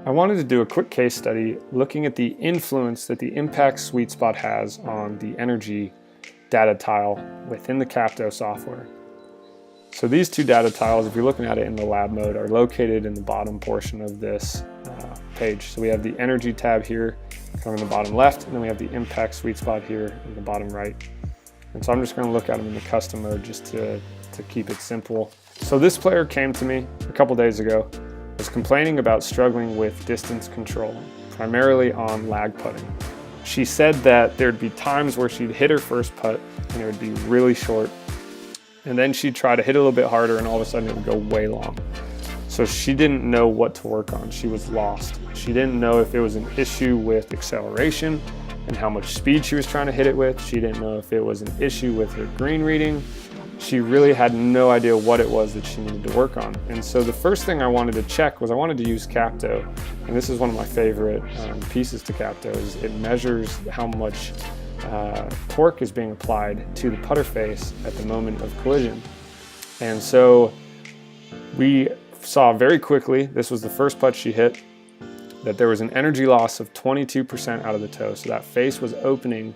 I wanted to do a quick case study looking at the influence that the impact sweet spot has on the energy data tile within the Capto software. So these two data tiles, if you're looking at it in the lab mode, are located in the bottom portion of this page. So we have the energy tab here coming in the bottom left, and then we have the impact sweet spot here in the bottom right. And so I'm just going to look at them in the custom mode just to keep it simple. So this player came to me a couple days ago, was complaining about struggling with distance control, primarily on lag putting. She said that there'd be times where she'd hit her first putt and it would be really short, and then she'd try to hit a little bit harder and all of a sudden it would go way long. So she didn't know what to work on. She was lost. She didn't know if it was an issue with acceleration and how much speed she was trying to hit it with. She didn't know if it was an issue with her green reading. She really had no idea what it was that she needed to work on. And so the first thing I wanted to check was I wanted to use Capto. And this is one of my favorite pieces to Capto, is it measures how much torque is being applied to the putter face at the moment of collision. And so we saw very quickly, this was the first putt she hit, that there was an energy loss of 22% out of the toe. So that face was opening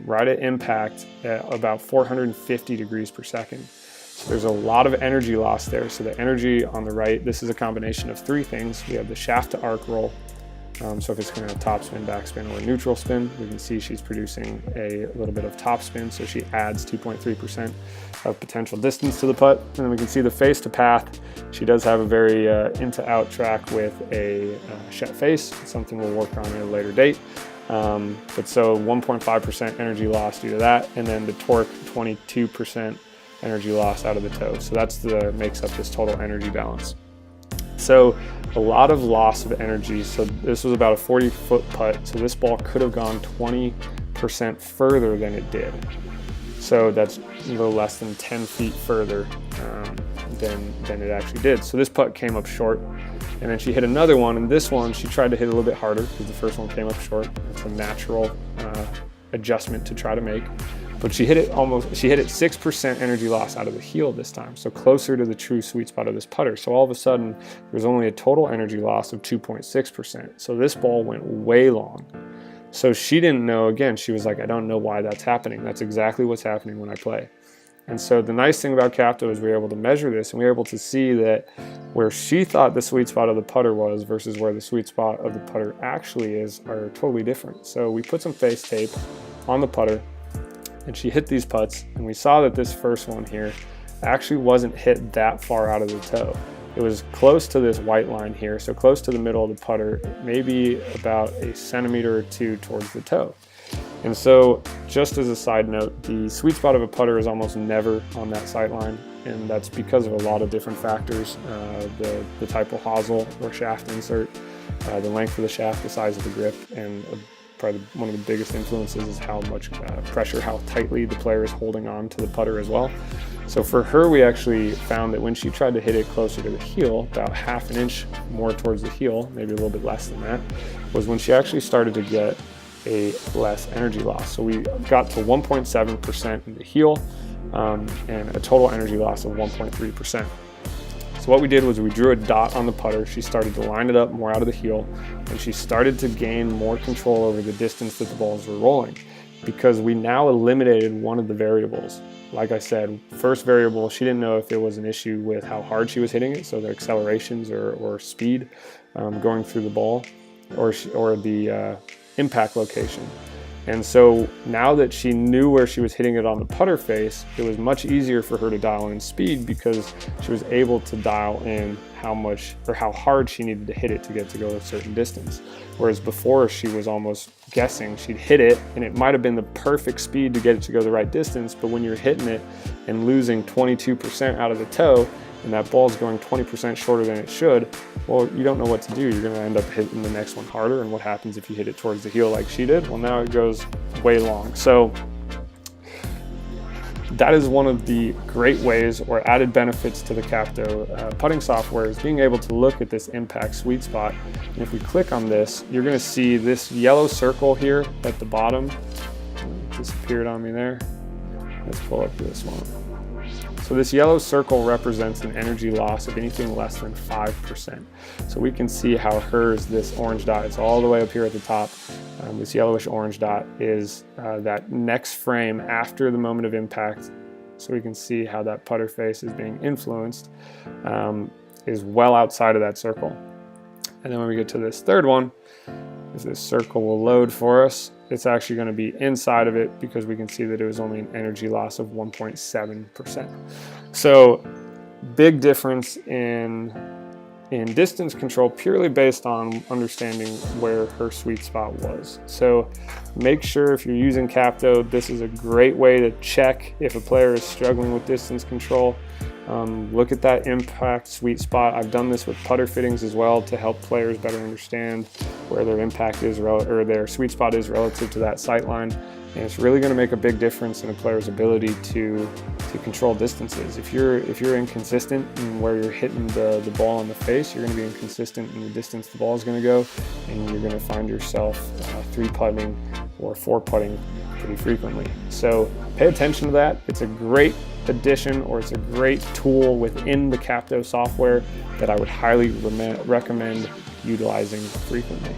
right at impact at about 450 degrees per second. So there's a lot of energy loss there. So the energy on the right, this is a combination of three things. We have the shaft to arc roll. So if it's going to have topspin, backspin, or neutral spin, we can see she's producing a little bit of topspin. So she adds 2.3% of potential distance to the putt. And then we can see the face to path. She does have a very into out track with a Shet face, something we'll work on at a later date. But so 1.5% energy loss due to that, and then the torque 22% energy loss out of the toe. So that's makes up this total energy balance. So a lot of loss of energy. So this was about a 40-foot putt. So this ball could have gone 20% further than it did. So that's a little less than 10 feet further than it actually did. So this putt came up short. And then she hit another one, and this one she tried to hit a little bit harder because the first one came up short. It's a natural adjustment to try to make. But she hit it 6% energy loss out of the heel this time, so closer to the true sweet spot of this putter. So all of a sudden, there was only a total energy loss of 2.6%. So this ball went way long. So she didn't know, again, she was like, I don't know why that's happening. That's exactly what's happening when I play. And so the nice thing about Capto is we were able to measure this, and we were able to see that where she thought the sweet spot of the putter was versus where the sweet spot of the putter actually is are totally different. So we put some face tape on the putter, and she hit these putts, and we saw that this first one here actually wasn't hit that far out of the toe. It was close to this white line here, so close to the middle of the putter, maybe about a centimeter or two towards the toe. And so, just as a side note, the sweet spot of a putter is almost never on that sight line, and that's because of a lot of different factors. The type of hosel or shaft insert, the length of the shaft, the size of the grip, and probably one of the biggest influences is how much pressure, how tightly the player is holding on to the putter as well. So for her, we actually found that when she tried to hit it closer to the heel, about half an inch more towards the heel, maybe a little bit less than that, was when she actually started to get a less energy loss. So we got to 1.7% in the heel and a total energy loss of 1.3%. So what we did was we drew a dot on the putter. She started to line it up more out of the heel, and she started to gain more control over the distance that the balls were rolling, because we now eliminated one of the variables. Like I said, first variable, she didn't know if it was an issue with how hard she was hitting it, so the accelerations or speed going through the ball, or the impact location. And so now that she knew where she was hitting it on the putter face, it was much easier for her to dial in speed, because she was able to dial in how much or how hard she needed to hit it to get to go a certain distance. Whereas before, she was almost guessing. She'd hit it and it might have been the perfect speed to get it to go the right distance, but when you're hitting it and losing 22% out of the toe, and that ball's going 20% shorter than it should, well, you don't know what to do. You're gonna end up hitting the next one harder, and what happens if you hit it towards the heel like she did? Well, now it goes way long. So that is one of the great ways or added benefits to the Capto putting software, is being able to look at this impact sweet spot. And if we click on this, you're gonna see this yellow circle here at the bottom. It disappeared on me there. Let's pull up this one. So this yellow circle represents an energy loss of anything less than 5%. So we can see how hers, this orange dot, it's all the way up here at the top. This yellowish orange dot is that next frame after the moment of impact. So we can see how that putter face is being influenced, is well outside of that circle. And then when we get to this third one, if this circle will load for us, it's actually going to be inside of it because we can see that it was only an energy loss of 1.7%. So big difference in distance control purely based on understanding where her sweet spot was. So make sure if you're using Capto, this is a great way to check if a player is struggling with distance control. Look at that impact sweet spot. I've done this with putter fittings as well to help players better understand where their impact is or their sweet spot is relative to that sight line. And it's really going to make a big difference in a player's ability to control distances. If you're inconsistent in where you're hitting the ball in the face, you're going to be inconsistent in the distance the ball is going to go, and you're going to find yourself 3-putting or 4-putting pretty frequently. So pay attention to that. It's a great addition, or it's a great tool within the Capto software that I would highly recommend utilizing frequently.